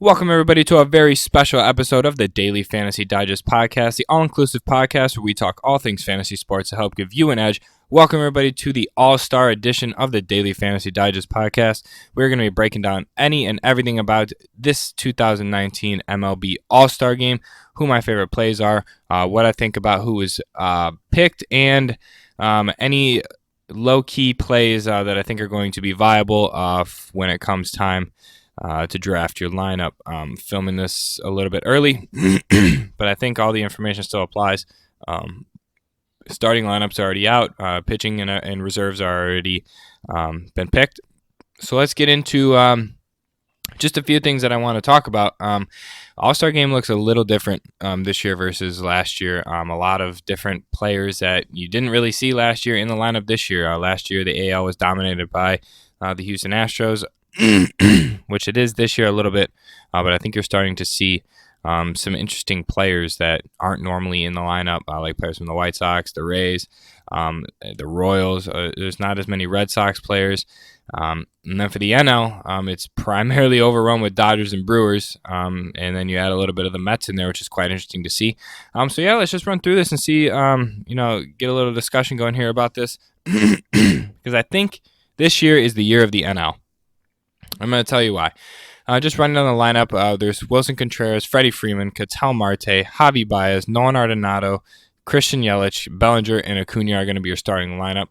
Welcome, everybody, to a very special episode of the Daily Fantasy Digest podcast, the all-inclusive podcast where we talk all things fantasy sports to help give you an edge. Welcome, everybody, to the all-star edition of the Daily Fantasy Digest podcast. We're going to be breaking down any and everything about this 2019 MLB All-Star Game, who my favorite plays are, what I think about who was picked, and any low-key plays that I think are going to be viable when it comes time to draft your lineup. Filming this a little bit early, but I think all the information still applies. Starting lineups are already out. Pitching and reserves are already been picked. So let's get into just a few things that I want to talk about. All-Star Game looks a little different this year versus last year. A lot of different players that you didn't really see last year in the lineup this year. Last year, the AL was dominated by the Houston Astros, which it is this year a little bit, but I think you're starting to see some interesting players that aren't normally in the lineup, like players from the White Sox, the Rays, the Royals. There's not as many Red Sox players. And then for the NL, it's primarily overrun with Dodgers and Brewers, and then you add a little bit of the Mets in there, which is quite interesting to see. So yeah, let's just run through this and see, get a little discussion going here about this, because I think this year is the year of the NL. I'm going to tell you why. Just running down the lineup, there's Wilson Contreras, Freddie Freeman, Ketel Marte, Javi Baez, Nolan Arenado, Christian Yelich, Bellinger, and Acuna are going to be your starting lineup.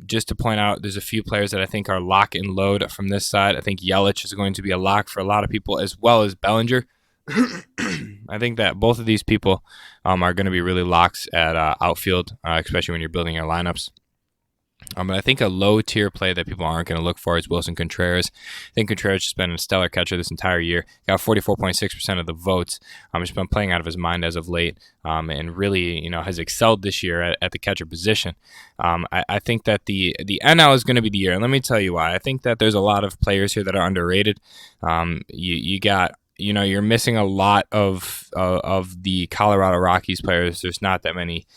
Just to point out, there's a few players that I think are lock and load from this side. I think Yelich is going to be a lock for a lot of people, as well as Bellinger. I think that both of these people are going to be really locks at outfield, especially when you're building your lineups. But I think a low-tier play that people aren't going to look for is Wilson Contreras. I think Contreras has been a stellar catcher this entire year. Got 44.6% of the votes. He's been playing out of his mind as of late, and really, has excelled this year at the catcher position. I think that the NL is going to be the year, and let me tell you why. I think that there's a lot of players here that are underrated. You got. You're missing a lot of the Colorado Rockies players. There's not that many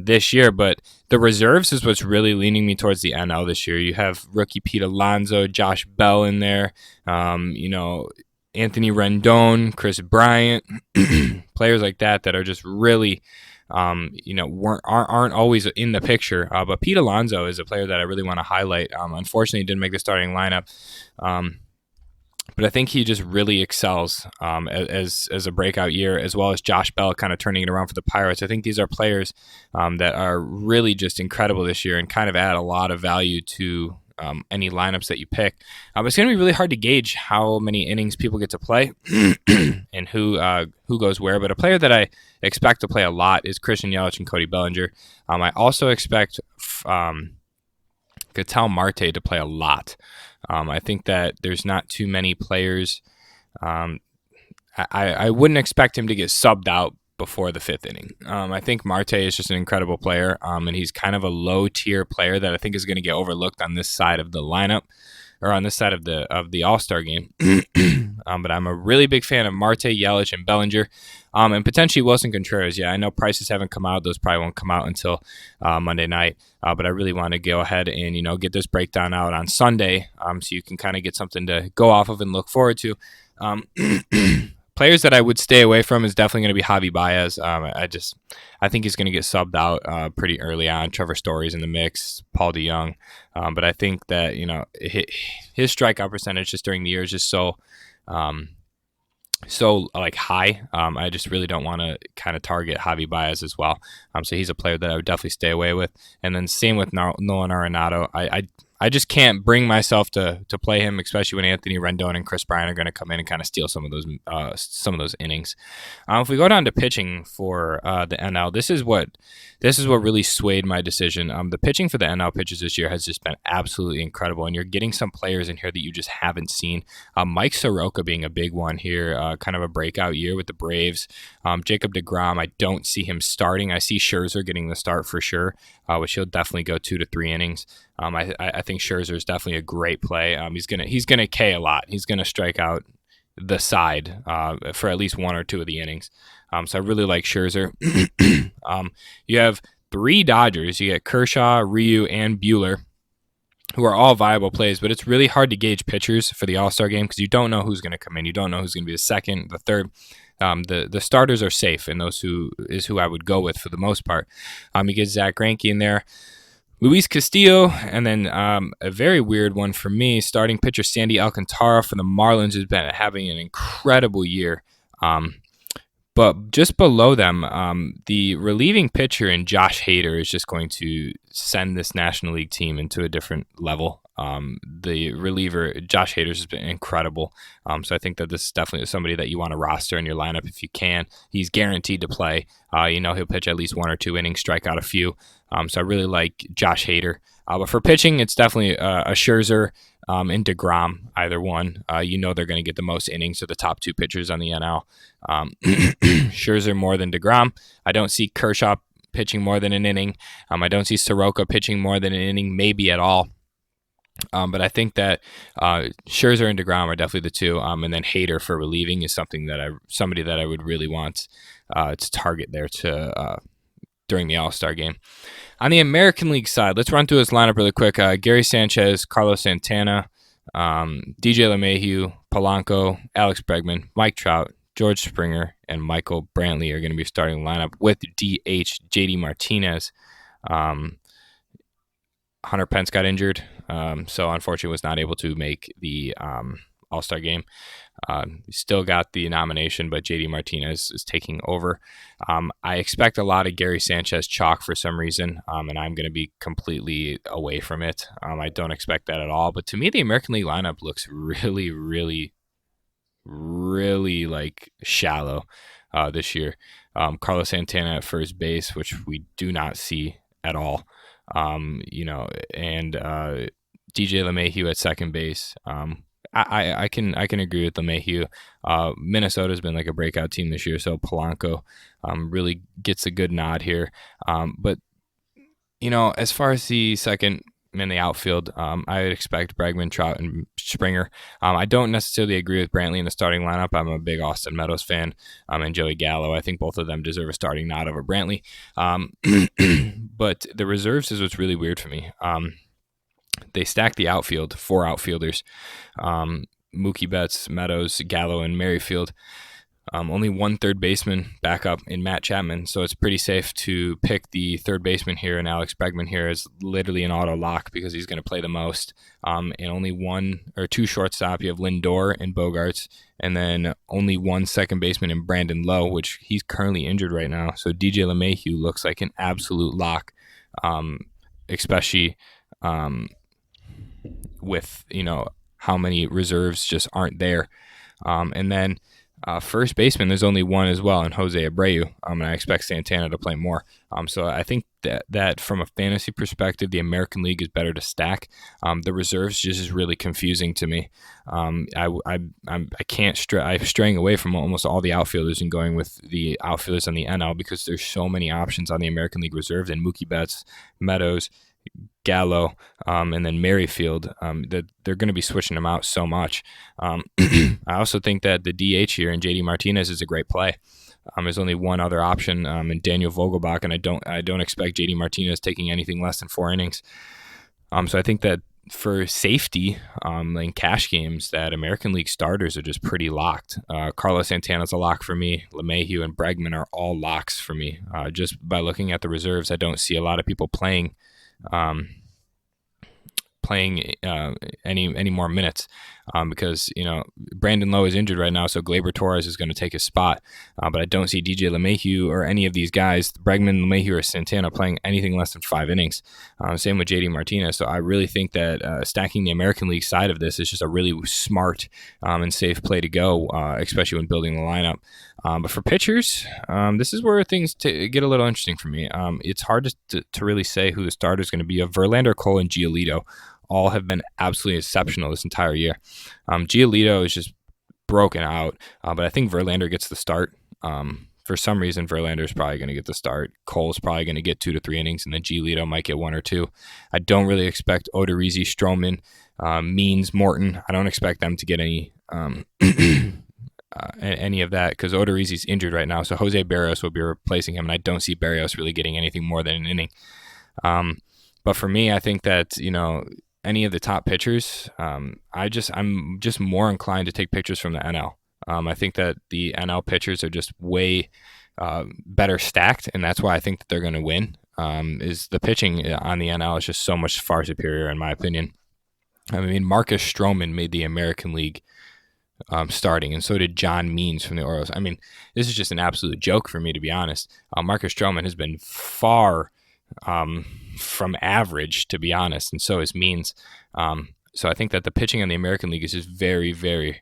this year, but the reserves is what's really leaning me towards the NL this year. You have rookie Pete Alonso, Josh Bell in there, Anthony Rendon, Chris Bryant, players like that are just really, aren't always in the picture. But Pete Alonso is a player that I really want to highlight. Unfortunately, he didn't make the starting lineup. But I think he just really excels as a breakout year, as well as Josh Bell kind of turning it around for the Pirates. I think these are players that are really just incredible this year and kind of add a lot of value to any lineups that you pick. It's going to be really hard to gauge how many innings people get to play and who goes where. But a player that I expect to play a lot is Christian Yelich and Cody Bellinger. I also expect Ketel Marte to play a lot. I think that there's not too many players. I wouldn't expect him to get subbed out before the fifth inning. I think Marte is just an incredible player, and he's kind of a low-tier player that I think is going to get overlooked on this side of the lineup, or on this side of the All-Star game. But I'm a really big fan of Marte, Yelich, and Bellinger, and potentially Wilson Contreras. Yeah, I know prices haven't come out; those probably won't come out until Monday night. But I really want to go ahead and get this breakdown out on Sunday, so you can kind of get something to go off of and look forward to. Players that I would stay away from is definitely going to be Javi Baez. I think he's going to get subbed out pretty early on. Trevor Story's in the mix, Paul DeYoung, but I think that his strikeout percentage just during the year is just so high. I just really don't want to kind of target Javi Baez as well. So he's a player that I would definitely stay away with. And then same with Nolan Arenado. I just can't bring myself to play him, especially when Anthony Rendon and Chris Bryant are going to come in and kind of steal some of those innings. If we go down to pitching for the NL, this is what really swayed my decision. The pitching for the NL pitchers this year has just been absolutely incredible, and you're getting some players in here that you just haven't seen. Mike Soroka being a big one here, kind of a breakout year with the Braves. Jacob deGrom, I don't see him starting. I see Scherzer getting the start for sure, which he'll definitely go 2 to 3 innings. I think Scherzer is definitely a great play. He's gonna K a lot. He's gonna strike out the side for at least 1 or 2 of the innings. So I really like Scherzer. You have 3 Dodgers. You get Kershaw, Ryu, and Buehler. who are all viable plays, but it's really hard to gauge pitchers for the All-Star game because you don't know who's going to come in. You don't know who's going to be the second, the third. The starters are safe, and those who I would go with for the most part. You get Zach Greinke in there, Luis Castillo, and then a very weird one for me, starting pitcher Sandy Alcantara for the Marlins, who's been having an incredible year. But just below them, the relieving pitcher in Josh Hader is just going to send this National League team into a different level. The reliever, Josh Hader, has been incredible. So I think that this is definitely somebody that you want to roster in your lineup if you can. He's guaranteed to play. He'll pitch at least 1 or 2 innings, strike out a few. So I really like Josh Hader. But for pitching, it's definitely a Scherzer and DeGrom, either one. They're going to get the most innings of the top 2 pitchers on the NL. Scherzer more than DeGrom. I don't see Kershaw pitching more than an inning. I don't see Soroka pitching more than an inning, maybe at all. But I think that Scherzer and DeGrom are definitely the 2. And then Hader for relieving is somebody that I would really want to target there during the All-Star game. On the American League side, let's run through this lineup really quick. Gary Sanchez, Carlos Santana, DJ LeMahieu, Polanco, Alex Bregman, Mike Trout, George Springer, and Michael Brantley are going to be starting the lineup with DH JD Martinez. Hunter Pence got injured, so unfortunately was not able to make the All-Star game. Still got the nomination, but JD Martinez is taking over. I expect a lot of Gary Sanchez chalk for some reason, and I'm going to be completely away from it. I don't expect that at all. But to me, the American League lineup looks really, really, really shallow this year. Carlos Santana at first base, which we do not see at all. And DJ LeMahieu at second base. I can agree with LeMahieu. Minnesota's been a breakout team this year, so Polanco really gets a good nod here. But as far as the second in the outfield, I would expect Bregman, Trout, and Springer. I don't necessarily agree with Brantley in the starting lineup. I'm a big Austin Meadows fan, and Joey Gallo. I think both of them deserve a starting nod over Brantley. But the reserves is what's really weird for me. They stacked the outfield, 4 outfielders, Mookie Betts, Meadows, Gallo, and Merrifield. Only 1 third baseman backup in Matt Chapman, so it's pretty safe to pick the third baseman here, and Alex Bregman here is literally an auto lock because he's going to play the most. And only 1 or 2 shortstop. You have Lindor and Bogarts, and then only 1 second baseman in Brandon Lowe, which he's currently injured right now. So DJ LeMahieu looks like an absolute lock, especially with how many reserves just aren't there. And then first baseman, there's only 1 as well, and Jose Abreu. And I expect Santana to play more. So I think that from a fantasy perspective, the American League is better to stack. The reserves just is really confusing to me. I'm straying away from almost all the outfielders and going with the outfielders on the NL because there's so many options on the American League reserves, and Mookie Betts, Meadows, Gallo, and then Merrifield, that they're going to be switching them out so much. I also think that the DH here in JD Martinez is a great play. There's only 1 other option in Daniel Vogelbach, and I don't expect JD Martinez taking anything less than 4 innings. So I think that for safety in cash games, that American League starters are just pretty locked. Carlos Santana's a lock for me. LeMahieu and Bregman are all locks for me. Just by looking at the reserves, I don't see a lot of people playing any more minutes because Brandon Lowe is injured right now, so Gleyber Torres is going to take his spot. But I don't see DJ LeMahieu or any of these guys, Bregman, LeMahieu, or Santana, playing anything less than 5 innings. Same with JD Martinez. So I really think that stacking the American League side of this is just a really smart and safe play to go, especially when building the lineup. But for pitchers, this is where things get a little interesting for me. It's hard to really say who the starter is going to be. Verlander, Cole, and Giolito all have been absolutely exceptional this entire year. Giolito is just broken out, but I think Verlander gets the start. For some reason, Verlander is probably going to get the start. Cole's probably going to get 2 to 3 innings, and then Giolito might get 1 or 2. I don't really expect Odorizzi, Stroman, Means, Morton. I don't expect them to get any of that because Odorizzi's injured right now, so Jose Barrios will be replacing him, and I don't see Barrios really getting anything more than an inning. But for me, I think that any of the top pitchers, I'm just more inclined to take pitchers from the NL. I think that the NL pitchers are just way better stacked, and that's why I think that they're going to win. Is the pitching on the NL is just so much far superior, in my opinion. I mean, Marcus Stroman made the American League starting, and so did John Means from the Orioles. I mean, this is just an absolute joke for me, to be honest. Marcus Stroman has been far from average, to be honest, and so is Means. So I think that the pitching in the American League is just very, very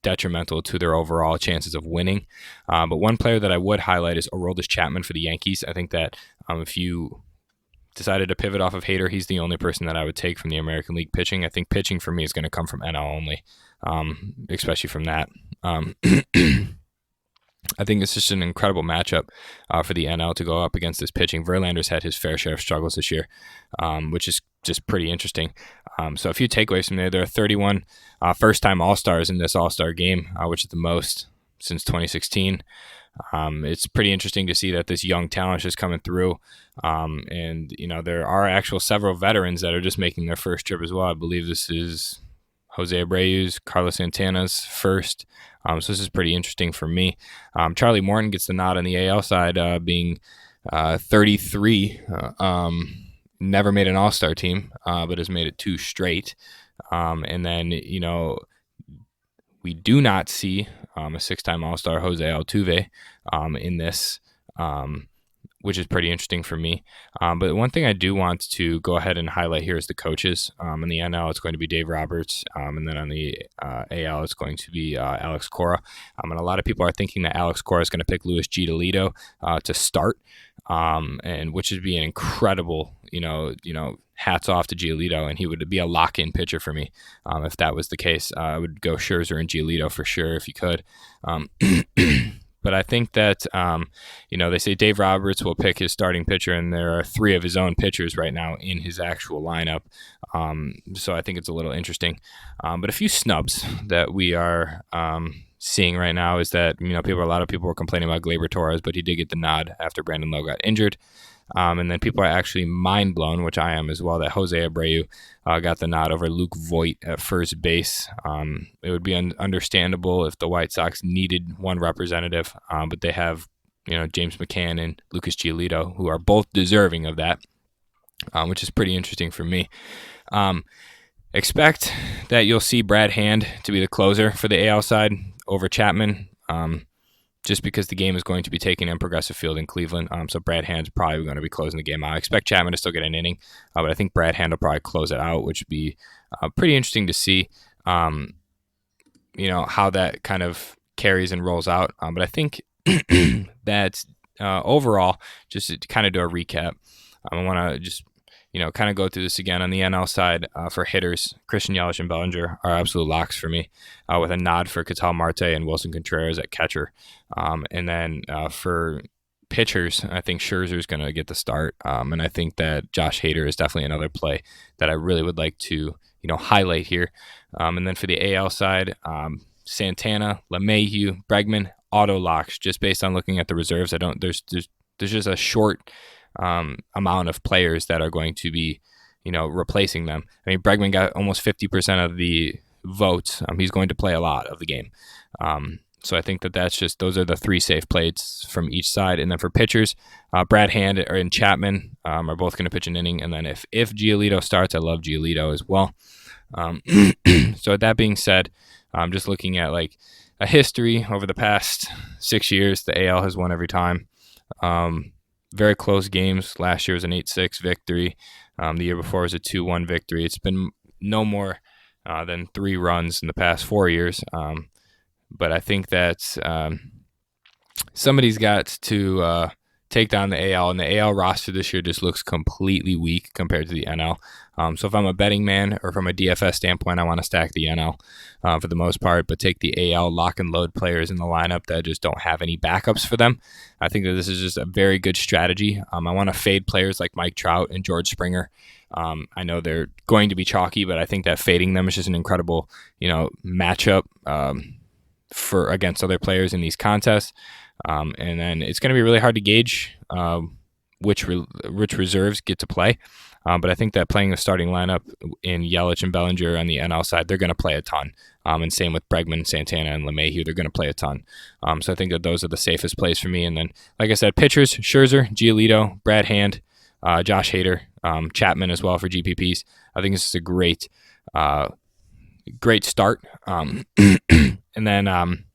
detrimental to their overall chances of winning. But one player that I would highlight is Aroldis Chapman for the Yankees. I think that if you decided to pivot off of Hader, he's the only person that I would take from the American League pitching. I think pitching for me is going to come from NL only, especially from that. I think it's just an incredible matchup for the NL to go up against this pitching. Verlander's had his fair share of struggles this year, which is just pretty interesting. So a few takeaways from there. There are 31 first-time All-Stars in this All-Star game, which is the most since 2016. It's pretty interesting to see that this young talent is just coming through. And, there are several veterans that are just making their first trip as well. I believe this is Jose Abreu's, Carlos Santana's first. So this is pretty interesting for me. Charlie Morton gets the nod on the AL side, being 33. Never made an All-Star team, but has made it 2 straight. And then, we do not see a 6-time All-Star Jose Altuve in this, which is pretty interesting for me. But one thing I do want to go ahead and highlight here is the coaches. In the NL, it's going to be Dave Roberts, and then on the AL, it's going to be Alex Cora. And a lot of people are thinking that Alex Cora is going to pick Luis Giolito to start, and which would be an incredible, hats off to Giolito, and he would be a lock-in pitcher for me if that was the case. I would go Scherzer and Giolito for sure if you could. But I think that, they say Dave Roberts will pick his starting pitcher, and there are 3 of his own pitchers right now in his actual lineup. So I think it's a little interesting. But a few snubs that we are seeing right now is that, a lot of people were complaining about Gleyber Torres, but he did get the nod after Brandon Lowe got injured. And then people are actually mind blown, which I am as well, that Jose Abreu got the nod over Luke Voit at first base. It would be understandable if the White Sox needed one representative, but they have, James McCann and Lucas Giolito, who are both deserving of that, which is pretty interesting for me. Expect that you'll see Brad Hand to be the closer for the AL side over Chapman. Just because the game is going to be taken in Progressive Field in Cleveland. So Brad Hand's probably going to be closing the game out. I expect Chapman to still get an inning, but I think Brad Hand will probably close it out, which would be pretty interesting to see, how that kind of carries and rolls out. But I think that overall, just to kind of do a recap, I want to just, kind of go through this again. On the NL side, for hitters, Christian Yelich and Bellinger are absolute locks for me, with a nod for Ketel Marte and Wilson Contreras at catcher. And then for pitchers, I think Scherzer is going to get the start. And I think that Josh Hader is definitely another play that I really would like to, highlight here. And then for the AL side, Santana, LeMahieu, Bregman, auto locks, just based on looking at the reserves. There's just a short amount of players that are going to be, replacing them. I mean, Bregman got almost 50% of the votes. He's going to play a lot of the game. So I think that those are the 3 safe plays from each side. And then for pitchers, Brad Hand and Chapman are both going to pitch an inning. And then if Giolito starts, I love Giolito as well. So with that being said, I'm just looking at like a history over the past 6 years. The AL has won every time. Very close games. Last year was an 8-6 victory. The year before was a 2-1 victory. It's been no more than 3 runs in the past 4 years. But I think that somebody's got to take down the AL, and the AL roster this year just looks completely weak compared to the NL. So if I'm a betting man or from a DFS standpoint, I want to stack the NL for the most part, but take the AL lock and load players in the lineup that just don't have any backups for them. I think that this is just a very good strategy. I want to fade players like Mike Trout and George Springer. I know they're going to be chalky, but I think that fading them is just an incredible, matchup for against other players in these contests. And then it's going to be really hard to gauge which reserves get to play. But I think that playing the starting lineup in Yelich and Bellinger on the NL side, they're going to play a ton. And same with Bregman, Santana, and LeMahieu, they're going to play a ton. So I think that those are the safest plays for me. And then, like I said, pitchers, Scherzer, Giolito, Brad Hand, Josh Hader, Chapman as well for GPPs. I think this is a great start. And then I'm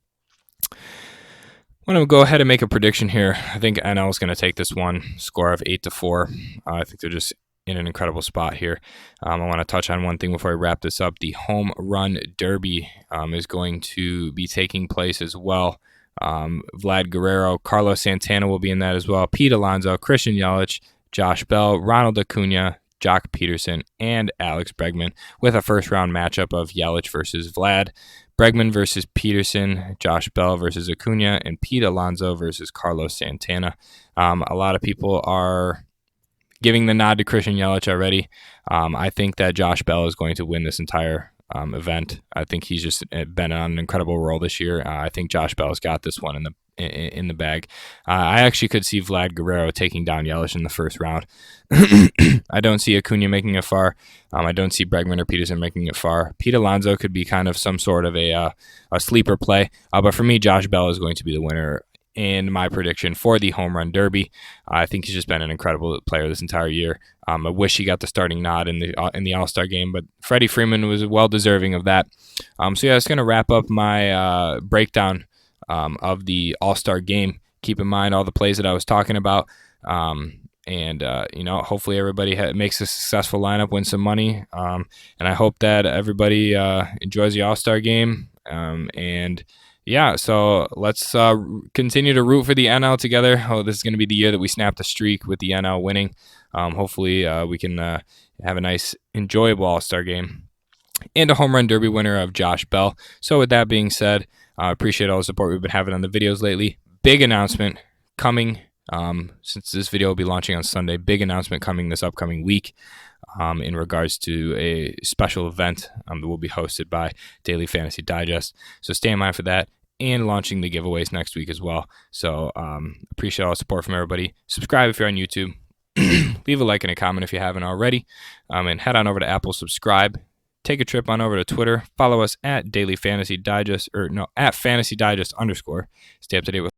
going to go ahead and make a prediction here. I think NL is going to take this one, score of 8-4. I think they're just in an incredible spot here. I want to touch on one thing before I wrap this up. The home run derby is going to be taking place as well. Vlad Guerrero, Carlos Santana will be in that as well. Pete Alonso, Christian Yelich, Josh Bell, Ronald Acuna, Jock Peterson, and Alex Bregman, with a first-round matchup of Yelich versus Vlad, Bregman versus Peterson, Josh Bell versus Acuna, and Pete Alonso versus Carlos Santana. A lot of people are giving the nod to Christian Yelich already. I think that Josh Bell is going to win this entire event. I think he's just been on an incredible roll this year. I think Josh Bell's got this one in the bag. I actually could see Vlad Guerrero taking down Yelich in the first round. I don't see Acuna making it far. I don't see Bregman or Peterson making it far. Pete Alonso could be kind of some sort of a sleeper play. But for me, Josh Bell is going to be the winner in my prediction for the home run derby. I think he's just been an incredible player this entire year. I wish he got the starting nod in the All-Star game, but Freddie Freeman was well deserving of that. So yeah, it's going to wrap up my breakdown of the All-Star game. Keep in mind all the plays that I was talking about. Hopefully everybody makes a successful lineup, wins some money. And I hope that everybody enjoys the All-Star game. Yeah, so let's continue to root for the NL together. This is going to be the year that we snap the streak with the NL winning. Hopefully we can have a nice, enjoyable All-Star game and a home run derby winner of Josh Bell. So with that being said, I appreciate all the support we've been having on the videos lately. Big announcement coming, since this video will be launching on Sunday, big announcement coming this upcoming week. In regards to a special event that will be hosted by Daily Fantasy Digest. So stay in mind for that, and launching the giveaways next week as well. So appreciate all the support from everybody. Subscribe if you're on YouTube. Leave a like and a comment if you haven't already. And head on over to Apple, subscribe. Take a trip on over to Twitter. Follow us at Daily Fantasy Digest, at Fantasy Digest _. Stay up to date with